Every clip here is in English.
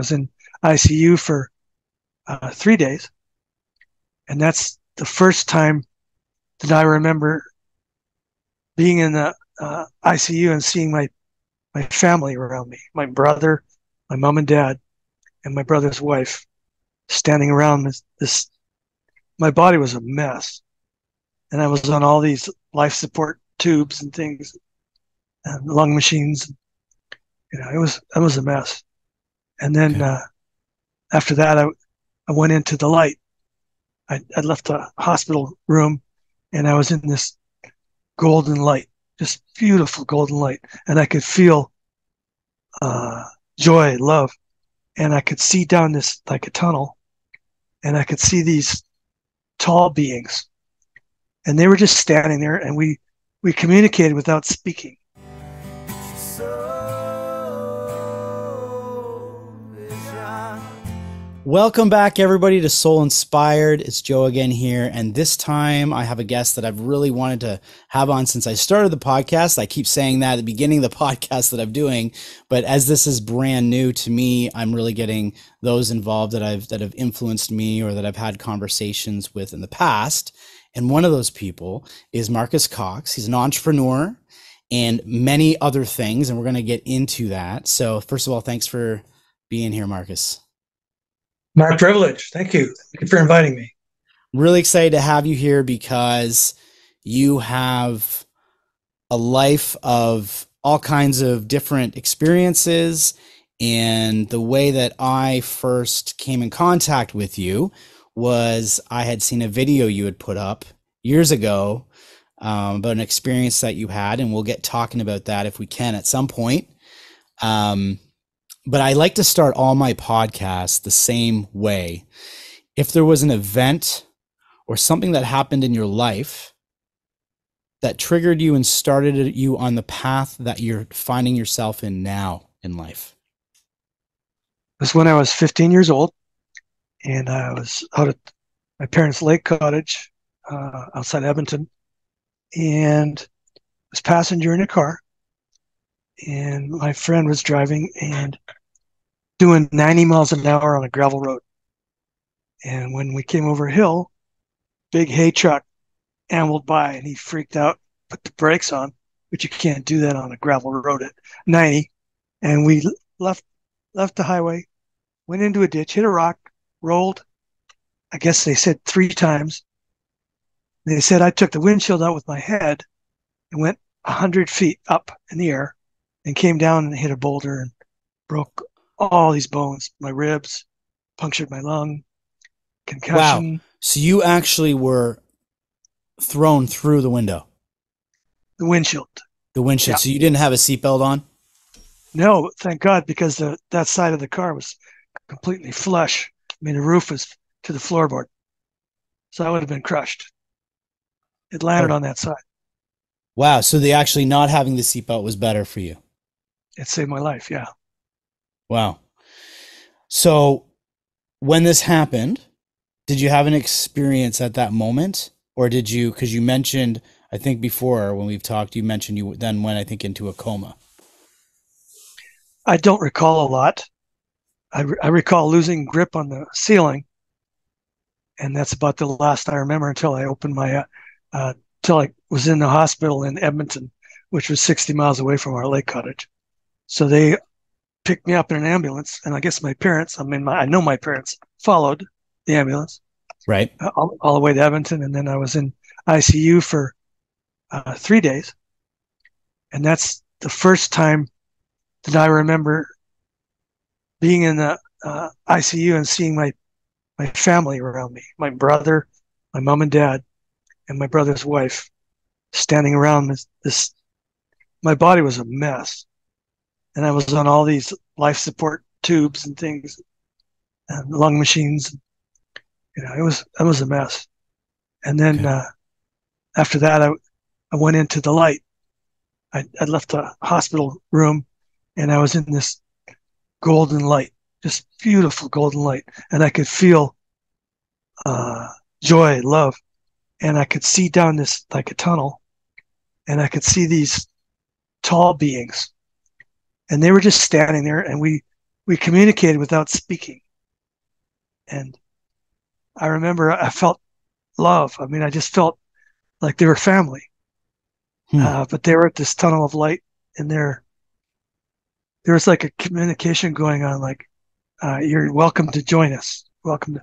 was in ICU for 3 days. And that's the first time that I remember being in the ICU and seeing my family around me, my brother, my mom and dad, and my brother's wife standing around this. My body was a mess. And I was on all these life support tubes and things, and lung machines. It was a mess. And then Okay. after that, I went into the light. I left the hospital room, and I was in this golden light, just beautiful golden light, and I could feel uh, joy, love, and I could see down this like a tunnel, and I could see these tall beings, and they were just standing there, and we communicated without speaking. Welcome back, everybody, to Soul Inspired. It's Joe again here, and this time I have a guest that I've really wanted to have on since I started the podcast. I keep saying that at the beginning of the podcast that I'm doing, but as this is brand new to me, I'm really getting those involved that have influenced me or that I've had conversations with in the past. And one of those people is Marcus Cox. He's an entrepreneur and many other things, and we're going to get into that. So first of all, thanks for being here, Marcus. My privilege. Thank you. Thank you for inviting me. I'm really excited to have you here because you have a life of all kinds of different experiences. And the way that I first came in contact with you was I had seen a video you had put up years ago about an experience that you had, and we'll get talking about that if we can at some point. But I like to start all my podcasts the same way. If there was an event or something that happened in your life that triggered you and started you on the path that you're finding yourself in now in life. It was when I was 15 years old, and I was out at my parents' lake cottage outside Edmonton, and was passenger in a car, and my friend was driving and doing 90 miles an hour on a gravel road. And when we came over a hill, big hay truck ambled by, and he freaked out, put the brakes on, but you can't do that on a gravel road at 90. And we left the highway, went into a ditch, hit a rock, rolled. I guess they said 3 times. They said I took the windshield out with my head and went 100 feet up in the air and came down and hit a boulder and broke all these bones, my ribs, punctured my lung, Wow. concussion. So you actually were thrown through the window, The windshield. the windshield. Yeah. So you didn't have a seatbelt on? No, thank God, because that side of the car was completely flush. I mean, the roof was to the floorboard. So I would have been crushed. It landed Oh, on that side. wow. So the actually not having the seatbelt was better for you. It saved my life. Yeah. Wow. So when this happened, did you have an experience at that moment? Or did you, because you mentioned, I think before when we've talked, you mentioned you then went, I think, into a coma. I don't recall a lot. I recall losing grip on the ceiling, and that's about the last I remember until I opened my, until I was in the hospital in Edmonton, which was 60 miles away from our lake cottage. So they picked me up in an ambulance, and I guess my parents, I know my parents followed the ambulance Right. all the way to Edmonton, and then I was in ICU for 3 days, and that's the first time that I remember being in the ICU and seeing my family around me, my brother, my mom and dad, and my brother's wife standing around this. My body was a mess, and I was on all these life support tubes and things, and lung machines. It was a mess. And then Okay. after that, I went into the light. I left the hospital room, and I was in this golden light, just beautiful golden light, and I could feel uh, joy, love, and I could see down this like a tunnel, and I could see these tall beings, and they were just standing there, and we communicated without speaking. And I remember I felt love. I mean, I just felt like they were family. Hmm. But they were at this tunnel of light, and there was like a communication going on, like, you're welcome to join us. Welcome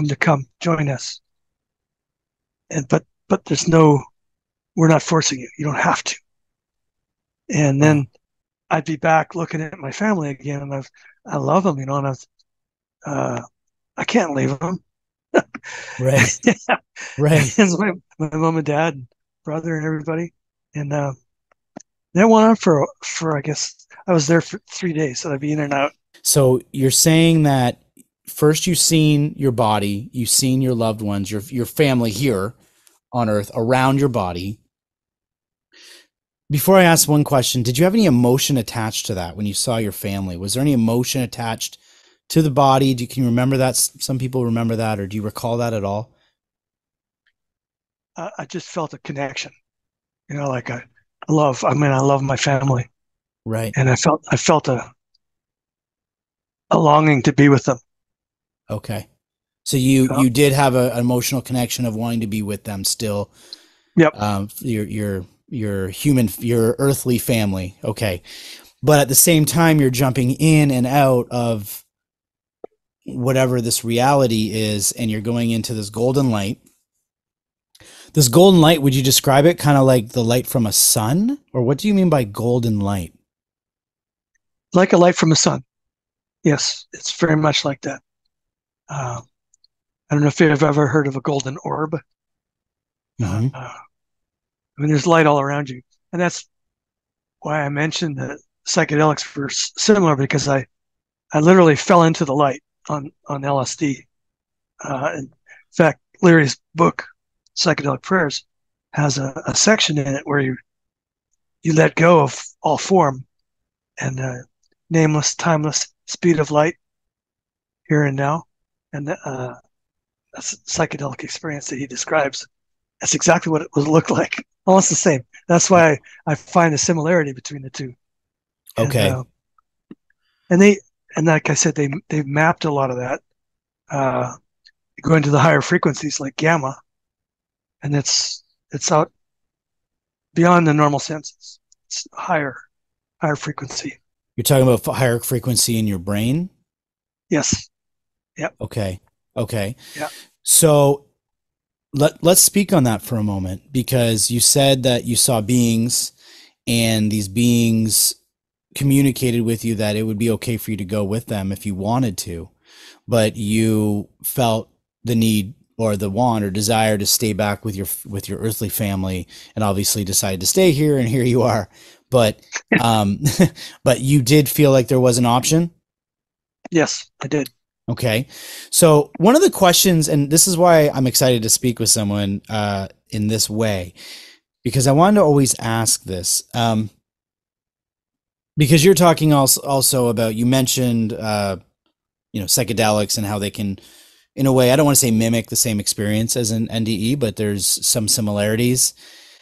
to come join us. And but there's no, we're not forcing you. You don't have to. And Wow. then I'd be back looking at my family again, and I love them, and uh, I can't leave them. Right. Right. And my mom and dad and brother and everybody, and that went on for I guess I was there for 3 days, so I'd be in and out. So you're saying that first you've seen your body, you've seen your loved ones, your family here on earth around your body. Before I ask one question, did you have any emotion attached to that when you saw your family? Was there any emotion attached to the body? Can you remember that? Some people remember that, or do you recall that at all? I just felt a connection, like I love. I mean, I love my family, Right. and I felt a longing to be with them. Okay. So you You know? you did have an emotional connection of wanting to be with them still. Yep. Your human, your earthly family. Okay. But at the same time, you're jumping in and out of whatever this reality is, and you're going into this golden light. This golden light, would you describe it kind of like the light from a sun? Or what do you mean by golden light? Like a light from the sun. Yes, it's very much like that. Uh, I don't know if you've ever heard of a golden orb. Mm-hmm. I mean, there's light all around you, and that's why I mentioned that psychedelics were similar, because I literally fell into the light on LSD. In fact, Leary's book, Psychedelic Prayers, has a section in it where you let go of all form and nameless, timeless speed of light here and now, and that's a psychedelic experience that he describes. That's exactly what it would look like, almost the same. That's why I find a similarity between the two, and Okay. and they and like I said, they've mapped a lot of that. Uh, you go into the higher frequencies like gamma, and it's out beyond the normal senses. It's higher frequency. You're talking about higher frequency in your brain? Yes. Yep. Okay. Okay. Yeah. So let's speak on that for a moment, because you said that you saw beings, and these beings communicated with you that it would be okay for you to go with them if you wanted to, but you felt the need or the want or desire to stay back with your earthly family, and obviously decided to stay here, and here you are. But um but you did feel like there was an option. Yes, I did. Okay. So one of the questions, and this is why I'm excited to speak with someone in this way, because I wanted to always ask this. Because you're talking also about, you mentioned psychedelics and how they can, in a way, I don't want to say mimic the same experience as an NDE, but there's some similarities.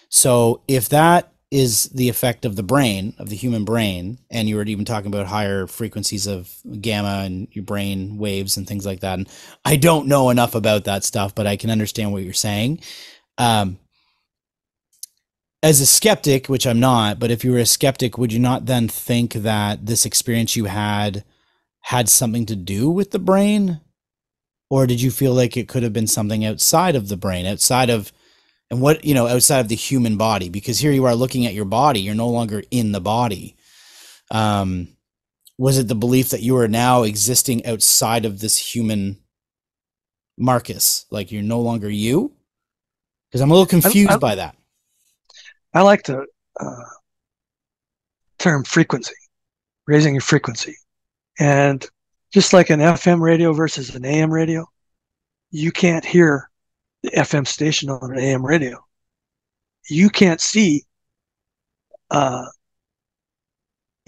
So if that is the effect of the brain, of the human brain, and you were even talking about higher frequencies of gamma and your brain waves and things like that, and I don't know enough about that stuff, but I can understand what you're saying. Um, as a skeptic, which I'm not, but if you were a skeptic, would you not then think that this experience you had something to do with the brain? Or did you feel like it could have been something outside of the brain, outside of, and what, outside of the human body? Because here you are looking at your body, you're no longer in the body. Um, was it the belief that you are now existing outside of this human Marcus? Like you're no longer you? Because I'm a little I, I, confused by that. I like the uh, term frequency, raising your frequency. And just like an FM radio versus an AM radio, you can't hear the FM station on an AM radio. You can't see uh,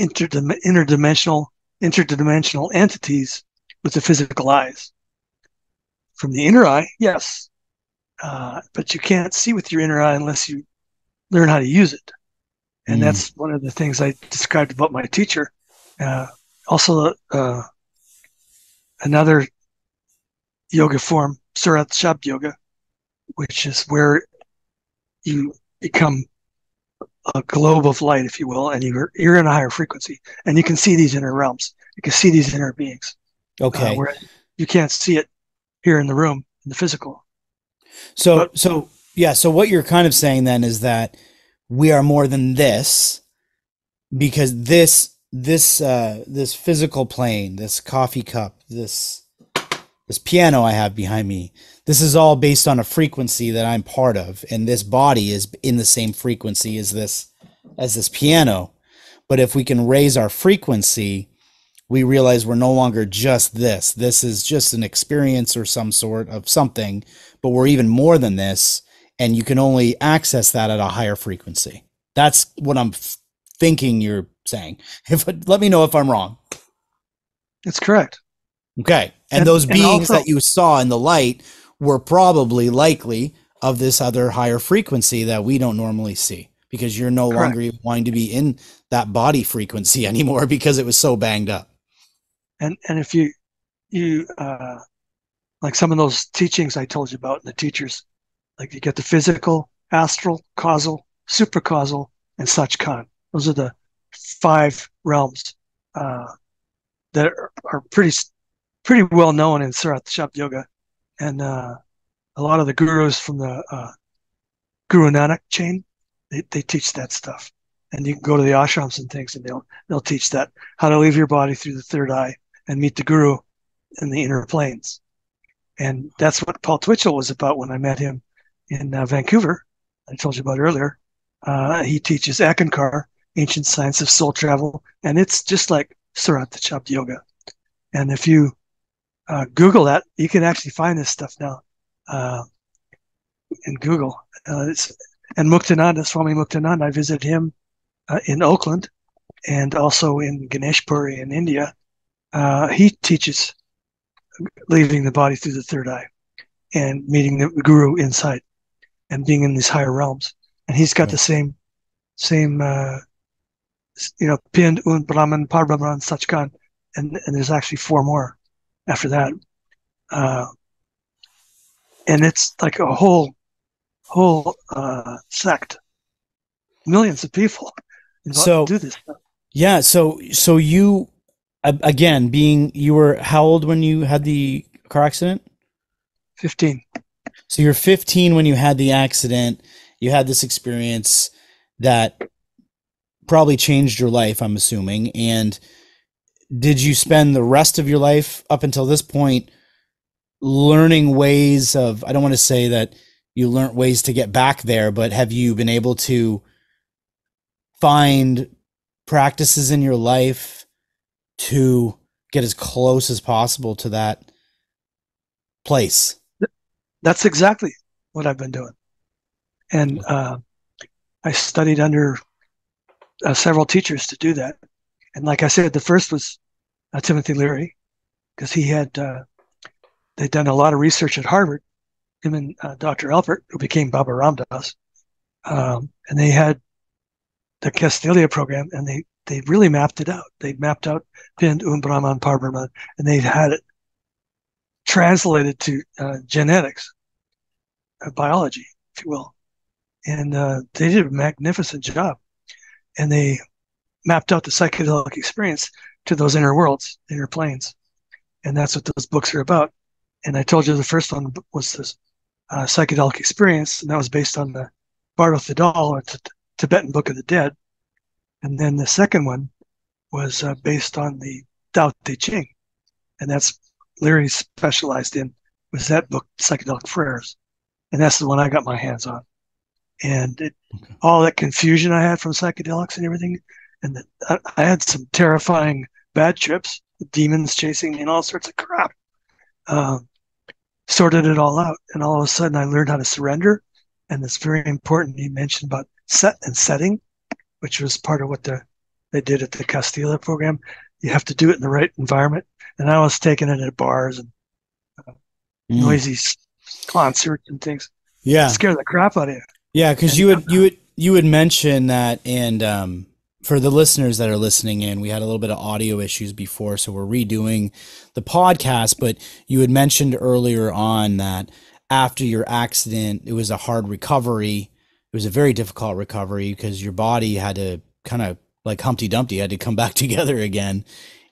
interdimensional entities with the physical eyes. From the inner eye, yes, but you can't see with your inner eye unless you learn how to use it. And Mm, that's one of the things I described about my teacher. Uh, Also, another yoga form, Surat Shabd Yoga, which is where you become a globe of light, if you will, and you're in a higher frequency, and you can see these inner realms. You can see these inner beings, Okay. where you can't see it here in the room in the physical. So But so yeah, so what you're kind of saying then is that we are more than this, because this physical plane, this coffee cup, this piano I have behind me, this is all based on a frequency that I'm part of, and this body is in the same frequency as this piano. But if we can raise our frequency, we realize we're no longer just this. This is just an experience or some sort of something, but we're even more than this, and you can only access that at a higher frequency. That's what I'm thinking you're saying. If let me know if I'm wrong. it's correct. Okay. And And those and beings also that you saw in the light were probably likely of this other higher frequency that we don't normally see, because you're no correct. longer even wanting to be in that body frequency anymore because it was so banged up. And if you like some of those teachings I told you about, and the teachers, like you get the physical, astral, causal, supracausal, and Sachkhand. Those are the five realms uh, that are pretty well known in Surat Shabd Yoga, and a lot of the gurus from the Guru Nanak chain, they teach that stuff. And you can go to the ashrams and things, and they'll teach that how to leave your body through the third eye and meet the guru in the inner planes. And that's what Paul Twitchell was about when I met him in Vancouver. I told you about earlier. He teaches Ekankar, ancient science of soul travel, and it's just like Surat Shabd Yoga. And if you Google that, you can actually find this stuff now uh, in Google. And Muktananda, Swami Muktananda, I visited him in Oakland and also in Ganeshpuri in India. He teaches leaving the body through the third eye and meeting the guru inside and being in these higher realms. And he's got the same Pind, Un, Brahman, Parbrahman, Sachkan, and there's actually four more after that. Uh, and it's like a whole sect, millions of people involved So do this stuff. yeah, so you again, being you were how old when you had the car accident? 15. So you're 15 when you had the accident. You had this experience that probably changed your life, I'm assuming. And did you spend the rest of your life up until this point learning ways of, I don't want to say that you learned ways to get back there, but have you been able to find practices in your life to get as close as possible to that place? That's exactly what I've been doing. And I studied under several teachers to do that. And like I said, the first was Timothy Leary, because they'd done a lot of research at Harvard, him and Dr. Albert, who became Baba Ramdas. And they had the Castilia program, and they really mapped it out. They mapped out Pind, Brahman, Parbrahman, and they had it translated to genetics, biology, if you will. And they did a magnificent job. And they mapped out the psychedelic experience to those inner worlds, inner planes. And that's what those books are about. And I told you the first one was this psychedelic experience, and that was based on the Bardo Thidal, or Tibetan Book of the Dead. And then the second one was based on the Tao Te Ching, and that's Leary specialized in, was that book, Psychedelic Prayers, and that's the one I got my hands on. And all that confusion I had from psychedelics and everything, and I had some terrifying bad trips, demons chasing me and all sorts of crap. Sorted it all out, and all of a sudden I learned how to surrender. And it's very important. You mentioned about set and setting, which was part of what they did at the Castilla program. You have to do it in the right environment. And I was taking it at bars and noisy concerts and things. Yeah. Scare the crap out of you. Yeah, because And you would mention that, and for the listeners that are listening in, we had a little bit of audio issues before, so we're redoing the podcast. But you had mentioned earlier on that after your accident, it was a hard recovery. It was a very difficult recovery because your body had to kind of like Humpty Dumpty had to come back together again.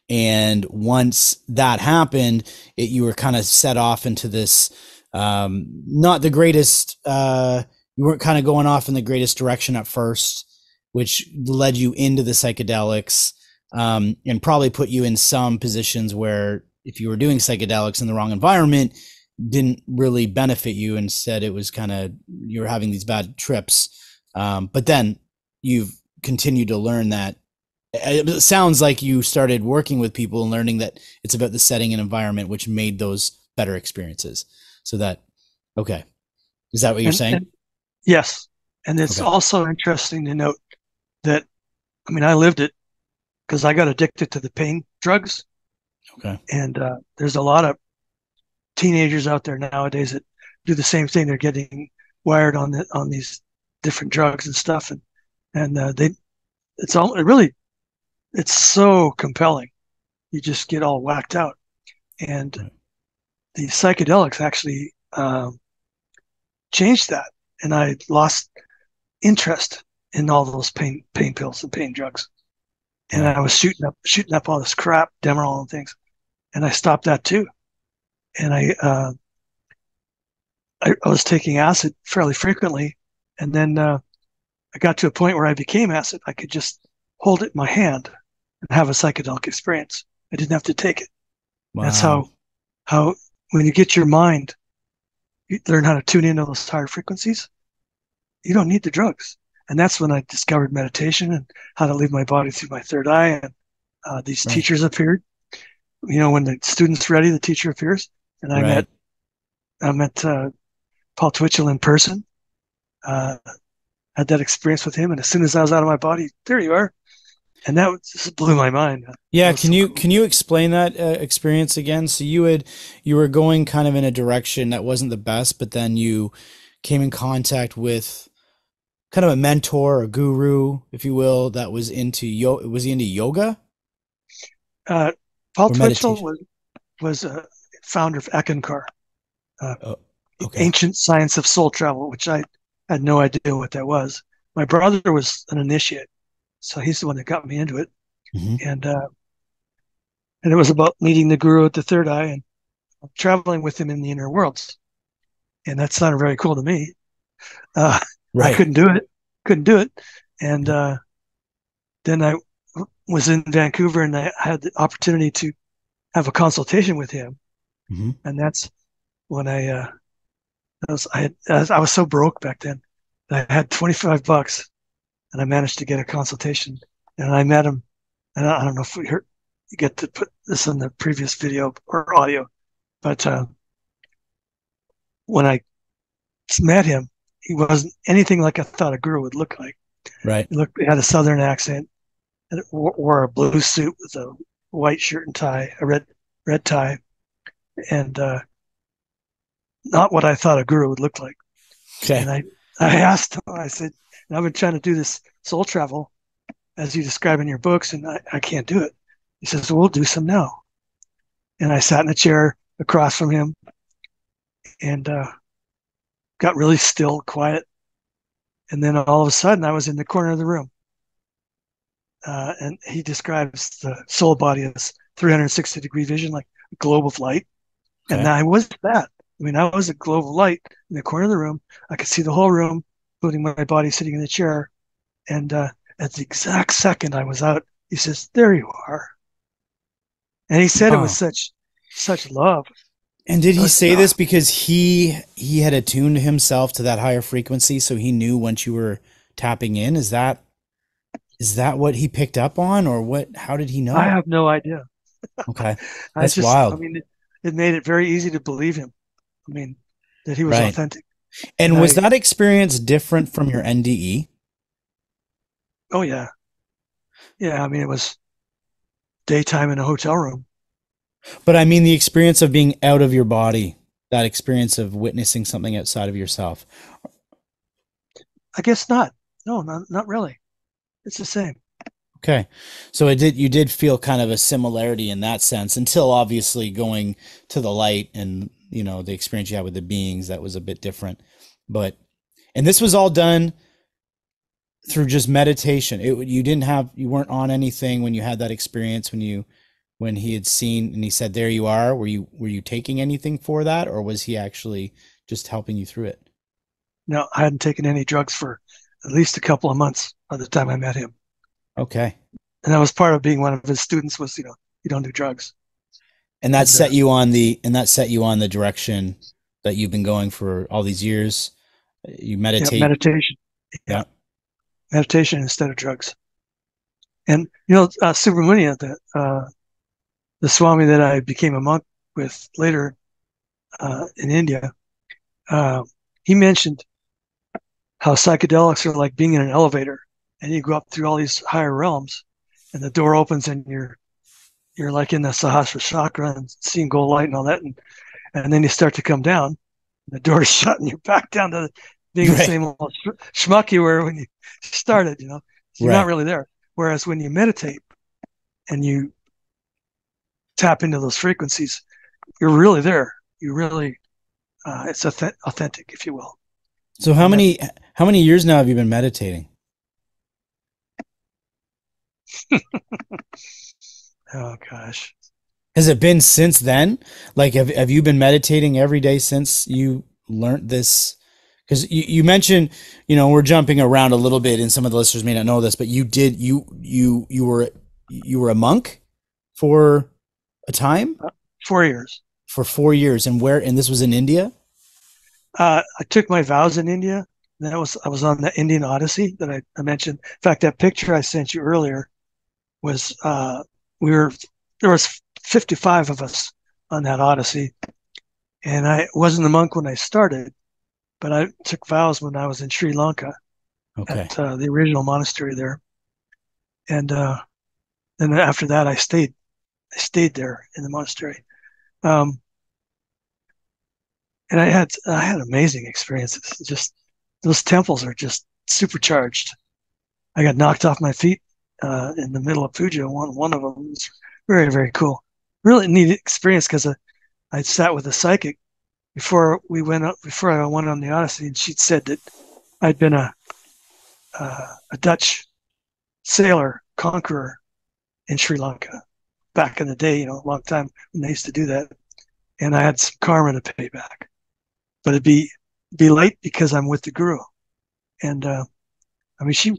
And once that happened, you were kind of set off into this, not the greatest, you weren't kind of going off in the greatest direction at first, which led you into the psychedelics, and probably put you in some positions where if you were doing psychedelics in the wrong environment, didn't really benefit you. Instead, it was kind of, you were having these bad trips. But then you've continued to learn that. It sounds like you started working with people and learning that it's about the setting and environment, which made those better experiences. So that, okay. Is that what you're saying? And yes. And it's Okay. also interesting to note that, I mean, I lived it because I got addicted to the pain drugs. Okay. And there's a lot of teenagers out there nowadays that do the same thing. They're getting wired on these different drugs and stuff. And it really, it's so compelling. You just get all whacked out. And Right. the psychedelics actually changed that. And I lost interest in all those pain pills and pain drugs. And Wow. I was shooting up all this crap, Demerol and things. And I stopped that too. And I was taking acid fairly frequently. And then I got to a point where I became acid. I could just hold it in my hand and have a psychedelic experience. I didn't have to take it. That's Wow. how when you get your mind, you learn how to tune into those higher frequencies. You don't need the drugs. And that's when I discovered meditation and how to leave my body through my third eye. And these Right. teachers appeared. You know, when the student's ready, the teacher appears. And Right. I met Paul Twitchell in person. Uh, had that experience with him, and as soon as I was out of my body, there you are. And that just blew my mind. That Yeah, was so cool. can you explain that experience again? So you were going kind of in a direction that wasn't the best, but then you came in contact with kind of a mentor, a guru, if you will, that was into was he into yoga Uh, Paul or Twitchell meditation? was a founder of Ekankar, uh, Oh, okay. ancient science of soul travel, which I had no idea what that was. My brother was an initiate, so he's the one that got me into it, Hmm. and uh, and it was about meeting the guru at the third eye and traveling with him in the inner worlds, and that sounded very cool to me. Uh, I Right. couldn't do it, and then I was in Vancouver and I had the opportunity to have a consultation with him, Hmm. and that's when I was so broke back then. I had $25 and I managed to get a consultation, and I met him. And I don't know if we heard you get to put this in the previous video or audio, but when I met him, he wasn't anything like I thought a guru would look like. Right. He had a southern accent and wore a blue suit with a white shirt and tie, a red tie, and not what I thought a guru would look like. Okay. And I asked him, I said, I've been trying to do this soul travel as you describe in your books, and I can't do it. He says, well, we'll do some now. And I sat in a chair across from him and got really still, quiet. And then all of a sudden, I was in the corner of the room. And he describes the soul body as 360-degree vision, like a globe of light. And Okay. I was that. I mean, I was a globe of light in the corner of the room. I could see the whole room, including my body sitting in the chair. And at the exact second I was out, he says, "There you are." And he said it with Wow. such love. And did It he was, say this because he had attuned himself to that higher frequency, so he knew once you were tapping in? Is that what he picked up on, or what? How did he I know? have no idea. Okay, that's I wild. mean, it made it very easy to believe him. I mean, that he was Right. authentic. And And was that experience different from your NDE? oh yeah, yeah. I mean, it was daytime in a hotel room. But I mean the experience of being out of your body, that experience of witnessing something outside of yourself. I guess not. No, not really. It's the same. Okay. So you did feel kind of a similarity in that sense until obviously going to the light and, the experience you had with the beings that was a bit different. But, and this was all done through just meditation. You weren't on anything when you had that experience when he had seen and he said, there you are. Were you taking anything for that, or was he actually just helping you through it? No, I hadn't taken any drugs for at least a couple of months by the time I met him. Okay. And that was part of being one of his students was, you don't do drugs. And that And set you on the direction that you've been going for all these years. You yeah, meditate. meditation. Yeah, Yeah. meditation instead of drugs. And, Subramania, the Swami that I became a monk with later in India, uh, he mentioned how psychedelics are like being in an elevator and you go up through all these higher realms and the door opens and you're like in the Sahasra chakra and seeing gold light and all that. And then you start to come down, the door is shut and you're back down to being the Right. same old schmuck you were when you started, So you're not Right. really there. Whereas when you meditate and you tap into those frequencies, you're really there. You really, it's authentic, if you will. So And that, how many years now have you been meditating? oh gosh. Has it been since then? Like, have you been meditating every day since you learned this? Because you mentioned, we're jumping around a little bit, and some of the listeners may not know this, but you were a monk for a time 4 years. for 4 years, and this was in India. I took my vows in India. I was on the Indian Odyssey that I mentioned. In fact, that picture I sent you earlier was we were there was 55 of us on that Odyssey, and I wasn't a monk when I started, but I took vows when I was in Sri Lanka Okay. at the original monastery there, and then after that I stayed there in the monastery, um, and I had amazing experiences. Just those temples are just supercharged. I got knocked off my feet in the middle of puja. One of them was very very cool. Really neat experience because I sat with a psychic before I went on the Odyssey, and she'd said that I'd been a Dutch sailor conqueror in Sri Lanka back in the day, a long time when they used to do that, and I had some karma to pay back, but it'd be light because I'm with the guru, and I mean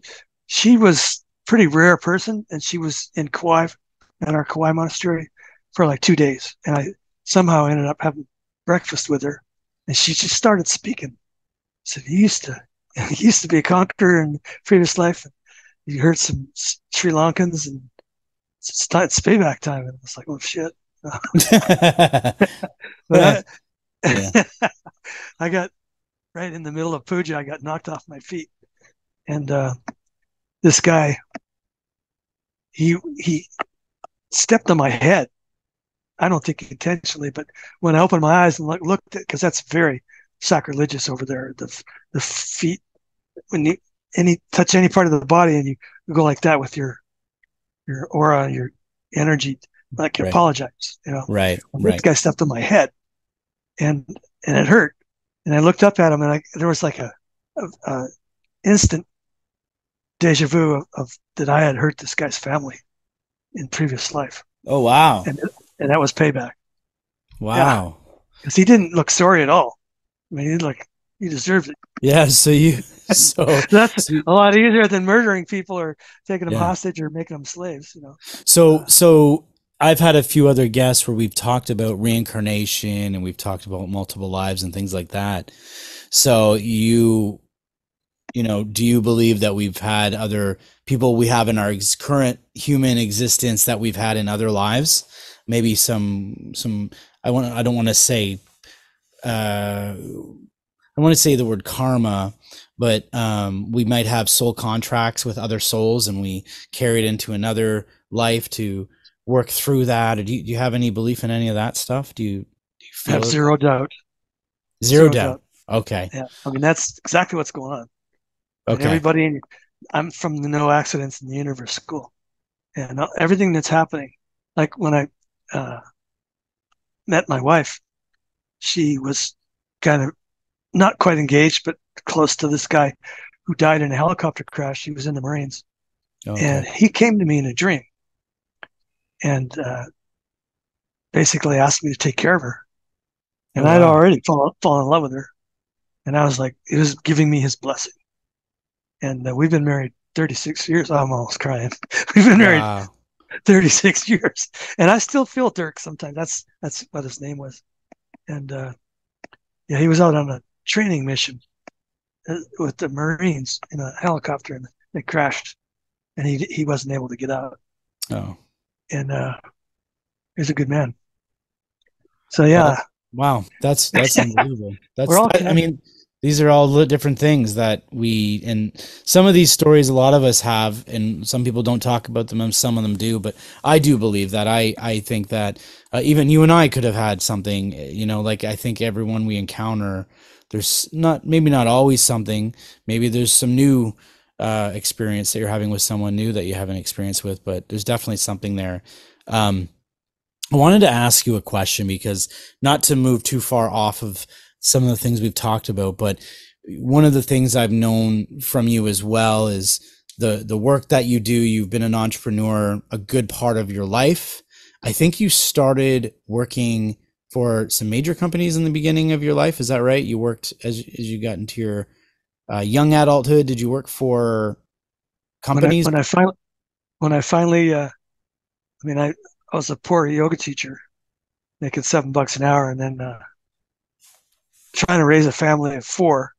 she was a pretty rare person, and she was in Kauai at our Kauai monastery for like 2 days, and I somehow ended up having breakfast with her, and she just started speaking. Said he used to he used to be a conqueror in previous life. He heard some Sri Lankans, and it's payback time. And I was like, oh shit. But Yeah. I got right in the middle of puja. I got knocked off my feet, and this guy he stepped on my head. I don't think intentionally, but when I opened my eyes and looked at, because that's very sacrilegious over there. The feet, when you touch any part of the body and you go like that with your aura, your energy, like you Right. apologize. Right. Well, this Right. guy stepped on my head, and it hurt. And I looked up at him, and there was like a instant deja vu of that I had hurt this guy's family in previous life, Oh, wow. and that was payback. Yeah, Wow. because he didn't look sorry at all. I mean, he deserved it. Yeah. So, That's so a lot easier than murdering people or taking them yeah. hostage or making them slaves. So I've had a few other guests where we've talked about reincarnation and we've talked about multiple lives and things like that. So do you believe that we've had other people we have in our current human existence that we've had in other lives? Maybe I don't want to say uh I want to say the word karma, but we might have soul contracts with other souls and we carry it into another life to work through that. Or do you have any belief in any of that stuff? Do you I have feel it? zero doubt. Zero Zero doubt. doubt. Okay. Yeah, I mean that's exactly what's going on. And Okay. I'm from the No Accidents in the Universe School. and everything that's happening. Like when I uh, met my wife, she was kind of not quite engaged, but close to this guy who died in a helicopter crash. He was in the Marines, and Okay. he came to me in a dream and basically asked me to take care of her. Oh And I'd wow. already fallen in love with her, and I was like, it was giving me his blessing. And we've been married 36 years. I'm almost crying. We've been married Wow. 36 years, and I still feel Dirk sometimes. That's what his name was. And yeah, he was out on a training mission with the Marines in a helicopter, and they crashed, and he wasn't able to get out. Oh. And he's a good man. So Well, yeah, that's wow. That's unbelievable. we're all I connected. mean, these are all different things that we and some of these stories a lot of us have, and some people don't talk about them, and some of them do. But I do believe that. I think that even you and I could have had something. You know, like I think everyone we encounter, there's not maybe not always something. Maybe there's some new experience that you're having with someone new that you haven't experienced with, but there's definitely something there. Um, I wanted to ask you a question because not to move too far off of some of the things we've talked about, but one of the things I've known from you as well is the work that you do. You've been an entrepreneur a good part of your life. I think you started working for some major companies in the beginning of your life. Is that right? You worked as you got into your young adulthood. Did you work for When I companies? when I finally when I finally I mean I was a poor yoga teacher making $7 an hour, and then trying to raise a family of four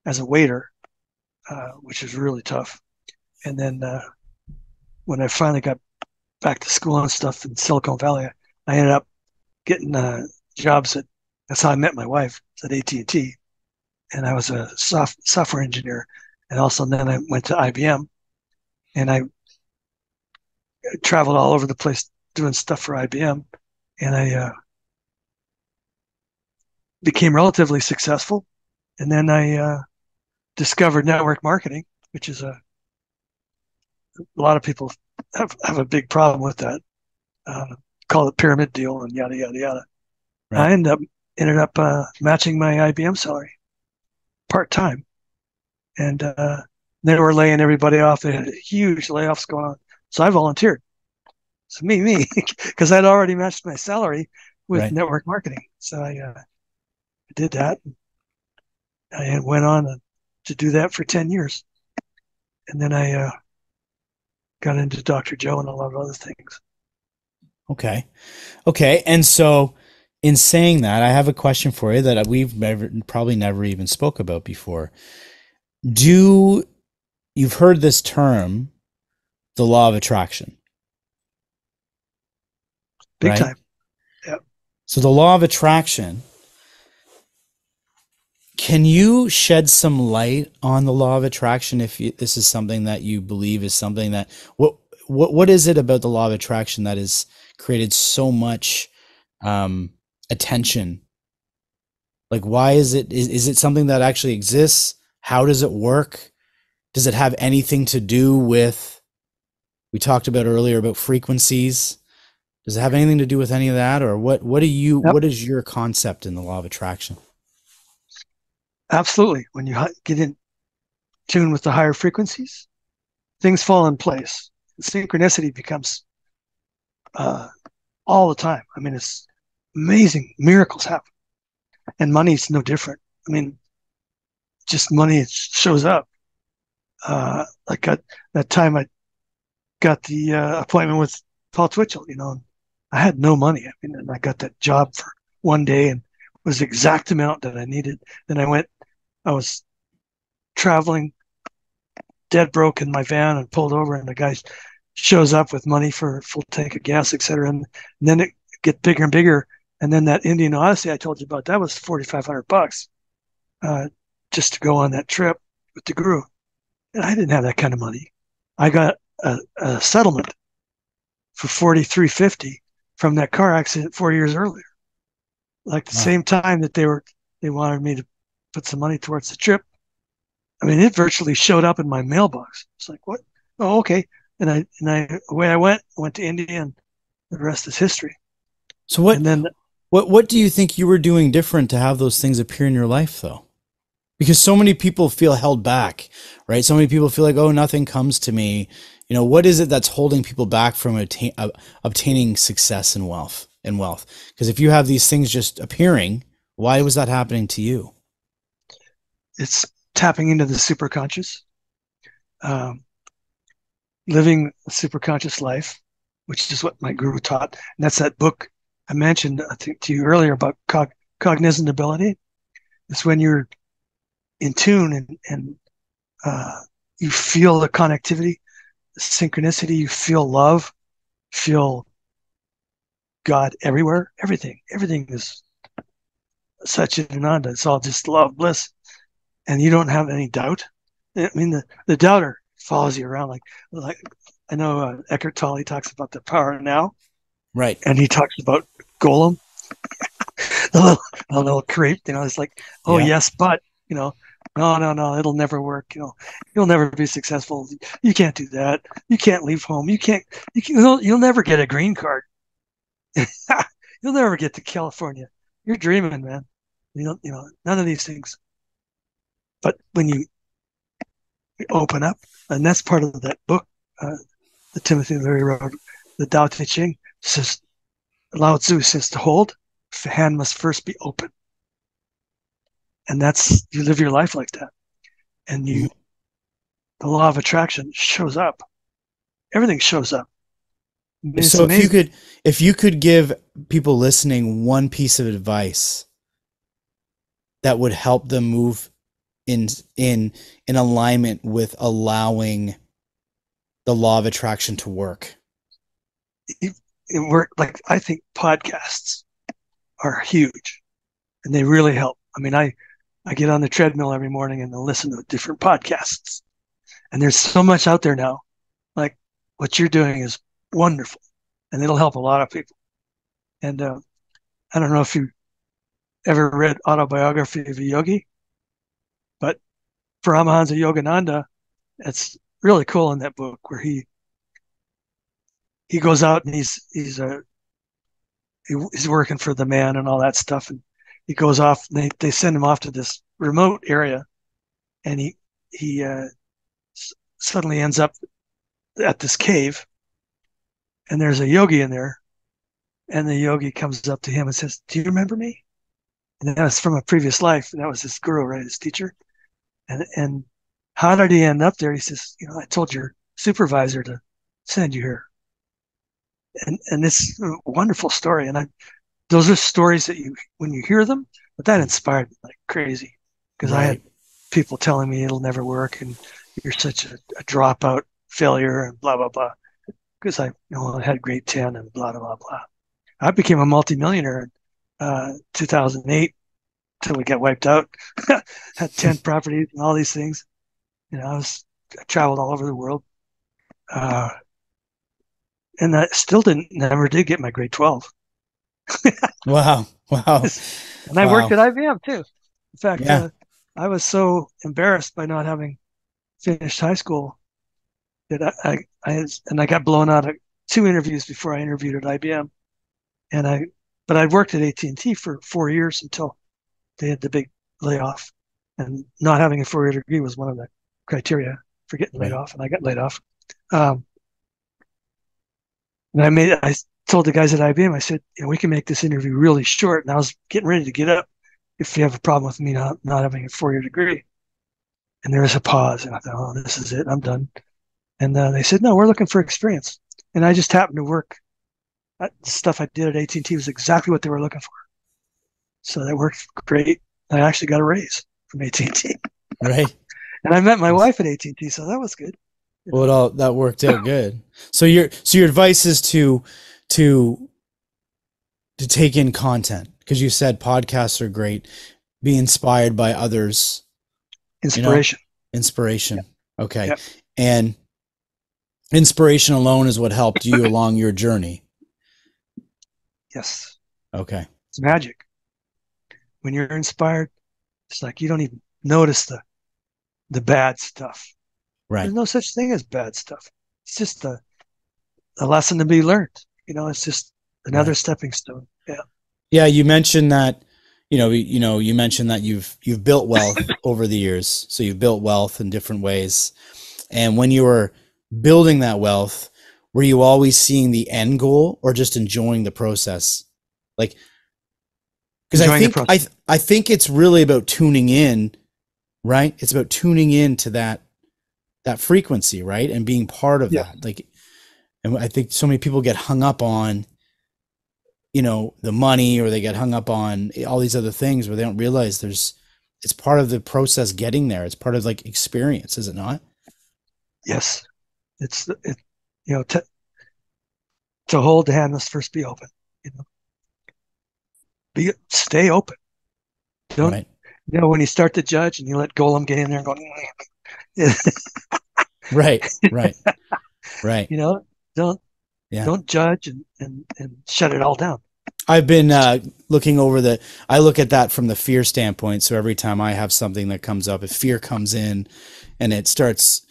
as a waiter, which is really tough. And then when I finally got back to school and stuff in Silicon Valley, I ended up getting jobs at. That's how I met my wife at AT&T, and I was a software engineer, and also then I went to IBM, and I traveled all over the place doing stuff for IBM, and I became relatively successful, and then I discovered network marketing, which is a lot of people have a big problem with that. Uh, call it pyramid deal and yada yada yada. Right, I ended up matching my IBM salary part time, and they were laying everybody off. They had huge layoffs going on, so I volunteered. So me, because I'd already matched my salary with right. network marketing. So I did that. I went on to do that for 10 years, and then I got into Dr. Joe and a lot of other things. Okay. Okay. And so, in saying that, I have a question for you that we've probably never even spoke about before. Do you've heard this term, the law of attraction, Big right? time. Yeah. So, the law of attraction, can you shed some light on the law of attraction if this is something that you believe is something that what is it about the law of attraction that has created so much um, attention? Like, why is it something that actually exists? How does it work? Does it have anything to do with, we talked about earlier about frequencies? Does it have anything to do with any of that? Or Yep. what is your concept in the law of attraction? Absolutely. When you get in tune with the higher frequencies, things fall in place. Synchronicity becomes uh, all the time. I mean, it's amazing. Miracles happen, and money's no different. I mean, just money it shows up. Like that time I got the appointment with Paul Twitchell. I had no money. I mean, and I got that job for one day, and it was the exact amount that I needed. Then I went. I was traveling dead broke in my van and pulled over, and the guy shows up with money for a full tank of gas, etc. And then it get bigger and bigger. And then that Indian Odyssey I told you about, that was $4,500 uh, just to go on that trip with the guru. And I didn't have that kind of money. I got a settlement for 4350 from that car accident 4 years earlier. Like the Wow. same time that they wanted me to put some money towards the trip. I mean, it virtually showed up in my mailbox. It's like, what? Oh, okay. away I went to India, and the rest is history. So And then what do you think you were doing different to have those things appear in your life though? Because so many people feel held back, right? So many people feel like, oh, nothing comes to me. You know, what is it that's holding people back from obtaining success and wealth Because if you have these things just appearing, why was that happening to you? it's tapping into the superconscious, um, living a superconscious life, which is what my guru taught. And that's that book I mentioned, I think, to you earlier about cognizant ability. It's when you're in tune and you feel the connectivity, the synchronicity, you feel love, feel God everywhere. Everything is such an ananda. It's all just love, bliss, and you don't have any doubt. I mean, the doubter follows you around like I know Eckhart Tolle talks about the power of now, Right. and he talks about Golem, the little creep. It's like, oh Yeah. yes, but no, it'll never work. You'll never be successful. You can't do that. You can't leave home. You'll never get a green card. You'll never get to California. You're dreaming, man. None of these things. But when you open up, and that's part of that book, uh, the Timothy Leary wrote, the Tao Te Ching says, Lao Tzu says to hold, the hand must first be open. And that's, you live your life like that. And the law of attraction shows up. Everything shows up. I mean, it's So amazing. if you could give people listening one piece of advice that would help them move in in alignment with allowing the law of attraction to work. Like, I think podcasts are huge and they really help. I mean, I get on the treadmill every morning and I listen to different podcasts. And there's so much out there now. Like, what you're doing is wonderful, and it'll help a lot of people. And I don't know if you ever read Autobiography of a Yogi, but Paramahansa Yogananda, it's really cool in that book where he goes out and he's working for the man and all that stuff, and he goes off. And they send him off to this remote area, and he suddenly ends up at this cave, and there's a yogi in there, and the yogi comes up to him and says, "Do you remember me?" And that was from a previous life. And that was his guru, right? His teacher. And how did he end up there? He says, I told your supervisor to send you here. And it's a wonderful story. And those are stories that when you hear them, but that inspired me like crazy, because I had Right. people telling me it'll never work and you're such a dropout failure and blah blah blah. Because I had grade 10 and blah blah blah. I became a multimillionaire in 2008 until we got wiped out. Had 10 properties and all these things. I traveled all over the world. Uh, and I still never did get my grade 12. Wow. Wow. And I worked Wow. at IBM too. In fact, Yeah. I was so embarrassed by not having finished high school that I got blown out of 2 interviews before I interviewed at IBM. But I worked at AT&T for 4 years until they had the big layoff, and not having a 4-year degree was one of the criteria for getting laid Right. off, and I got laid off. Um, and I told the guys at IBM, I said, we can make this interview really short. And I was getting ready to get up if you have a problem with me not having a 4-year degree. And there was a pause, and I thought, oh, this is it, I'm done. And they said, no, we're looking for experience. And I just happened to work. The stuff I did at AT&T was exactly what they were looking for. So that worked great. I actually got a raise from AT&T. Right. And I met my wife at AT&T, so that was good. Well, that worked out good. So your advice is to take in content, because you said podcasts are great. Be inspired by others. Inspiration. Inspiration. Yeah. Okay. Yeah. And inspiration alone is what helped you along your journey. Yes. Okay. It's magic. When you're inspired, it's like you don't even notice the bad stuff. Right. There's no such thing as bad stuff. it's just a lesson to be learned. It's just another Right. stepping stone. Yeah. Yeah, you mentioned that, you mentioned that you've built wealth over the years. So you've built wealth in different ways. And when you were building that wealth, were you always seeing the end goal or just enjoying the process? Like, because Enjoying the process. I think it's really about tuning in, right? It's about tuning in to that frequency, right? And being part of Yeah. that. Like, and I think so many people get hung up on, the money, or they get hung up on all these other things where they don't realize it's part of the process getting there. It's part of like experience, is it not? Yes. It, to hold the hand must first be open. You know, stay open. Don't, Right. when you start to judge and you let Golem get in there and go, Right. Right. Right. you know, don't Yeah. don't judge and shut it all down. I've been looking over I look at that from the fear standpoint. So every time I have something that comes up, if fear comes in and it starts,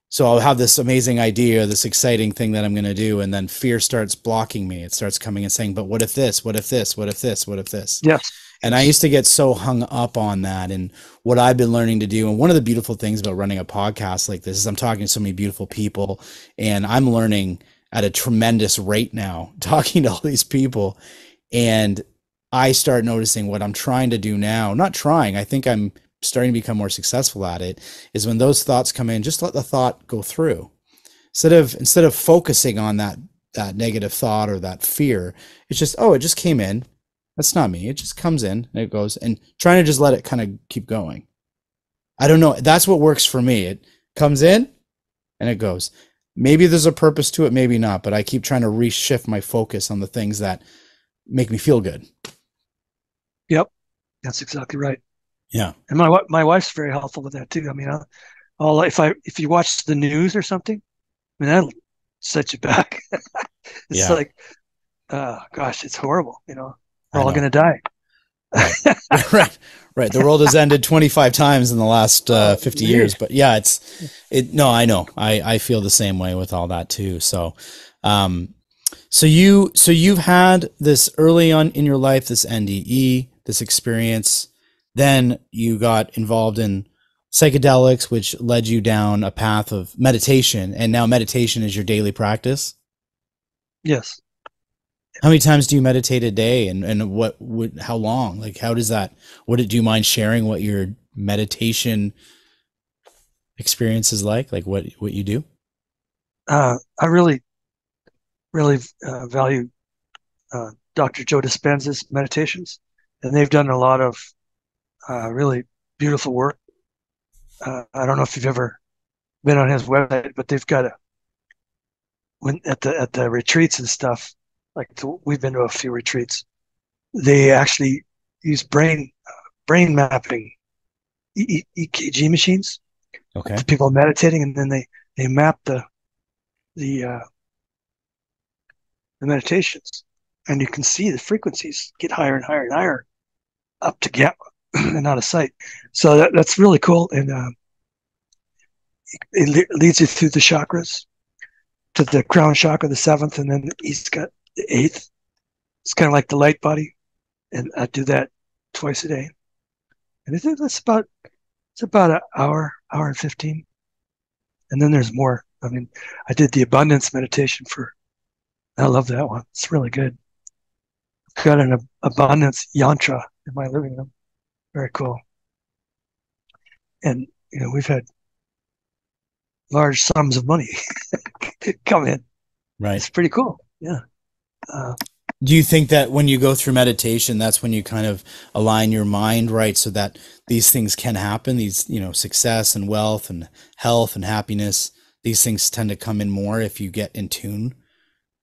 so I'll have this amazing idea, this exciting thing that I'm going to do. And then fear starts blocking me. It starts coming and saying, but what if this, what if this, what if this, what if this? Yes. And I Yes. used to get so hung up on that. And what I've been learning to do, and one of the beautiful things about running a podcast like this is I'm talking to so many beautiful people, and I'm learning at a tremendous rate now, talking to all these people. And I start noticing what I'm trying to do now, not trying, I think I'm starting to become more successful at it, is when those thoughts come in, just let the thought go through. Instead of focusing on that negative thought or that fear, it's just, oh, it just came in. That's not me. It just comes in and it goes, and trying to just let it kind of keep going. I don't know. That's what works for me. It comes in and it goes. Maybe there's a purpose to it, maybe not, but I keep trying to reshift my focus on the things that make me feel good. Yep. That's exactly right. Yeah. And my wife's very helpful with that too. I mean, I'll if you watch the news or something, I mean, that'll set you back. It's Yeah. like, gosh, it's horrible. We're I all know. going to die. Right. Right. Right. The world has ended 25 times in the last Oh, 50 geez. years, but yeah, no, I know. I feel the same way with all that too. Um, so you've had this early on in your life, this NDE, this experience. Then you got involved in psychedelics, which led you down a path of meditation, and now meditation is your daily practice. Yes. How many times do you meditate a day, and how long? Like, how does that, do you mind sharing what your meditation experience is like? Like what you do? I really value Dr. Joe Dispenza's meditations, and they've done a lot of really beautiful work. I don't know if you've ever been on his website, but they've got when at the retreats and stuff. We've been to a few retreats. They actually use brain mapping EKG machines Okay. for people meditating, and then they map the uh, the meditations, and you can see the frequencies get higher and higher and higher up to gamma and out of sight. So that's really cool, and leads you through the chakras to the crown chakra, the seventh, and then he's got the eighth. It's kind of like the light body, and I do that twice a day. And I think it's about an hour and 15. And then there's more. I mean, I did the abundance meditation I love that one. It's really good. I've got an abundance yantra in my living room. Very cool. And, we've had large sums of money come in. Right. It's pretty cool. Yeah. Do you think that when you go through meditation, that's when you kind of align your mind right so that these things can happen, these, success and wealth and health and happiness, these things tend to come in more if you get in tune?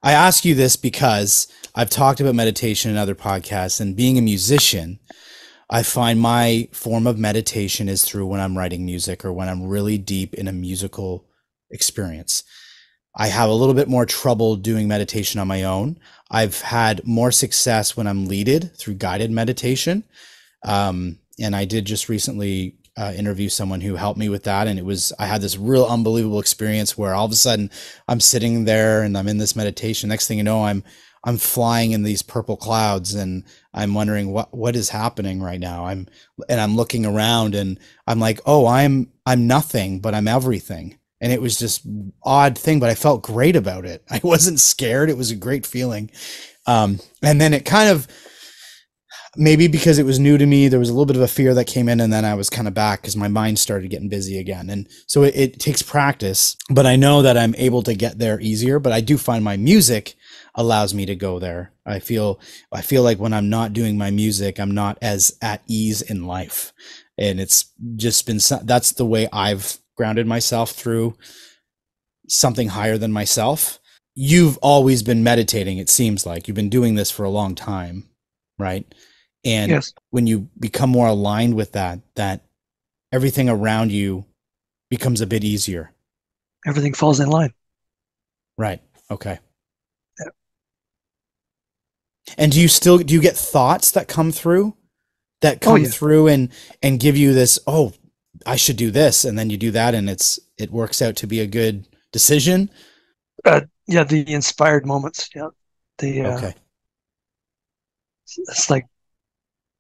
I ask you this because I've talked about meditation in other podcasts, and being a musician, I find my form of meditation is through when I'm writing music or when I'm really deep in a musical experience. I have a little bit more trouble doing meditation on my own. I've had more success when I'm leaded through guided meditation. And I did just recently interview someone who helped me with that, and I had this real unbelievable experience where all of a sudden I'm sitting there and I'm in this meditation. Next thing you know, I'm flying in these purple clouds, and I'm wondering what is happening right now. I'm looking around, and I'm like, oh, I'm nothing, but I'm everything. And it was just odd thing, but I felt great about it. I wasn't scared. It was a great feeling. And then it kind of, maybe because it was new to me, there was a little bit of a fear that came in, and then I was kind of back because my mind started getting busy again. And so it takes practice, but I know that I'm able to get there easier. But I do find my music allows me to go there. I feel like when I'm not doing my music, I'm not as at ease in life. And it's just been, that's the way I've grounded myself through something higher than myself. You've always been meditating. It seems like you've been doing this for a long time, right? And Yes. when you become more aligned with that everything around you becomes a bit easier. Everything falls in line. Right. Okay. Yeah. And do you get thoughts that come through Yeah. through and give you this, oh, I should do this, and then you do that, and it works out to be a good decision? Yeah, the inspired moments. Yeah. Okay. It's like,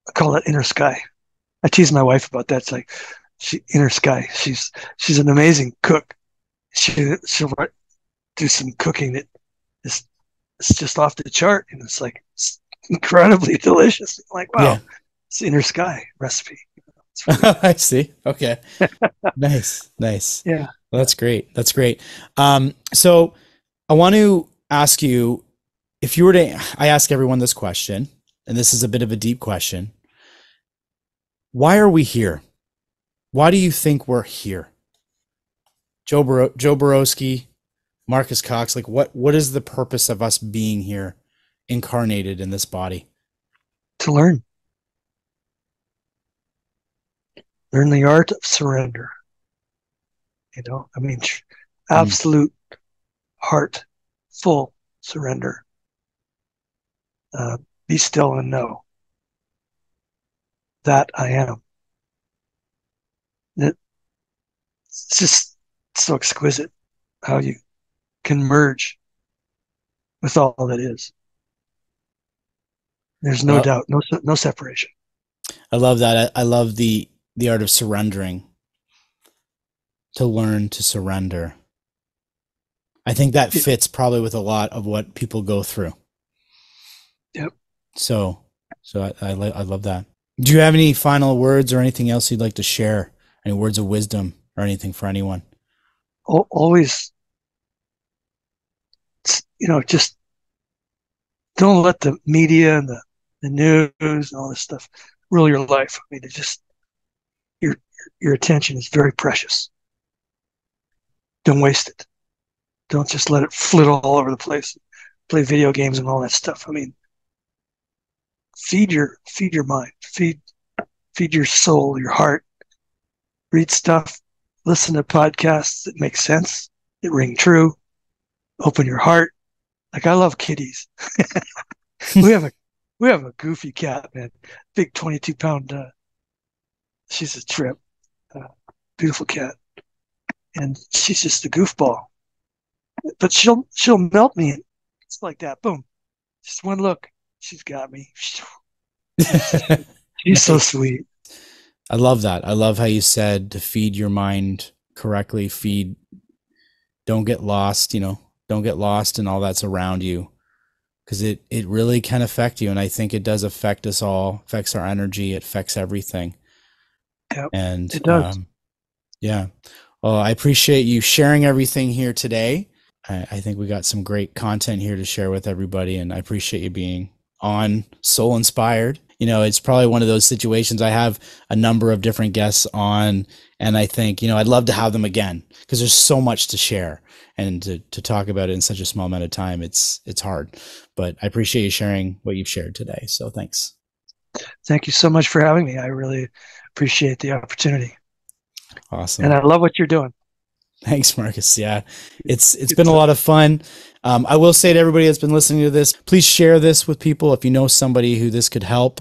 I call it inner sky. I tease my wife about that. It's like, inner sky. She's an amazing cook. She'll do some cooking that is, it's just off the chart, and it's incredibly delicious. I'm like, wow, Yeah. it's inner sky recipe. I see. Okay. Nice. Yeah. Well, that's great. That's great. So I want to ask you, if you were to, I ask everyone this question, and this is a bit of a deep question. Why are we here? Why do you think we're here? Joe Borowski, Marcus Cox, like what is the purpose of us being here, incarnated in this body? To learn the art of surrender. I mean, absolute heart, full surrender. Be still and know that I am. It's just so exquisite how you can merge with all that is. There's no doubt, no separation. I love that. I love the art of surrendering. To learn to surrender. I think that fits probably with a lot of what people go through. Yep. So I love that. Do you have any final words or anything else you'd like to share? Any words of wisdom or anything for anyone? Always, just don't let the media and the news and all this stuff rule your life. I mean, it's just your attention is very precious. Don't waste it. Don't just let it flit all over the place. Play video games and all that stuff. I mean, feed your mind, feed your soul, your heart. Read stuff, listen to podcasts that make sense, that ring true. Open your heart. Like, I love kitties. we have a goofy cat, man. Big 22-pound. She's a trip. Beautiful cat, and she's just a goofball. But she'll melt me. It's like that. Boom. Just one look. She's got me. She's so sweet. I love that. I love how you said to feed your mind correctly. Don't get lost, don't get lost in all that's around you, because it really can affect you. And I think it does affect us all, affects our energy. It affects everything. Yep, and it does. Yeah. Well, I appreciate you sharing everything here today. I think we got some great content here to share with everybody, and I appreciate you being on Soul Inspired. It's probably one of those situations. I have a number of different guests on, and I think, I'd love to have them again, because there's so much to share, and to talk about it in such a small amount of time, it's hard. But I appreciate you sharing what you've shared today. So thanks. Thank you so much for having me. I really appreciate the opportunity. Awesome. And I love what you're doing. Thanks, Marcus. Yeah, it's been a lot of fun. I will say to everybody that's been listening to this, please share this with people. If you know somebody who this could help,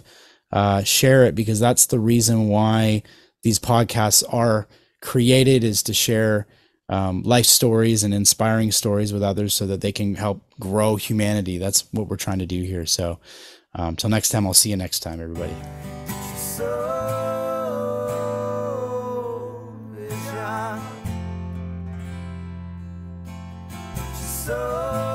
share it, because that's the reason why these podcasts are created is to share life stories and inspiring stories with others so that they can help grow humanity. That's what we're trying to do here. So till next time, I'll see you next time, everybody. So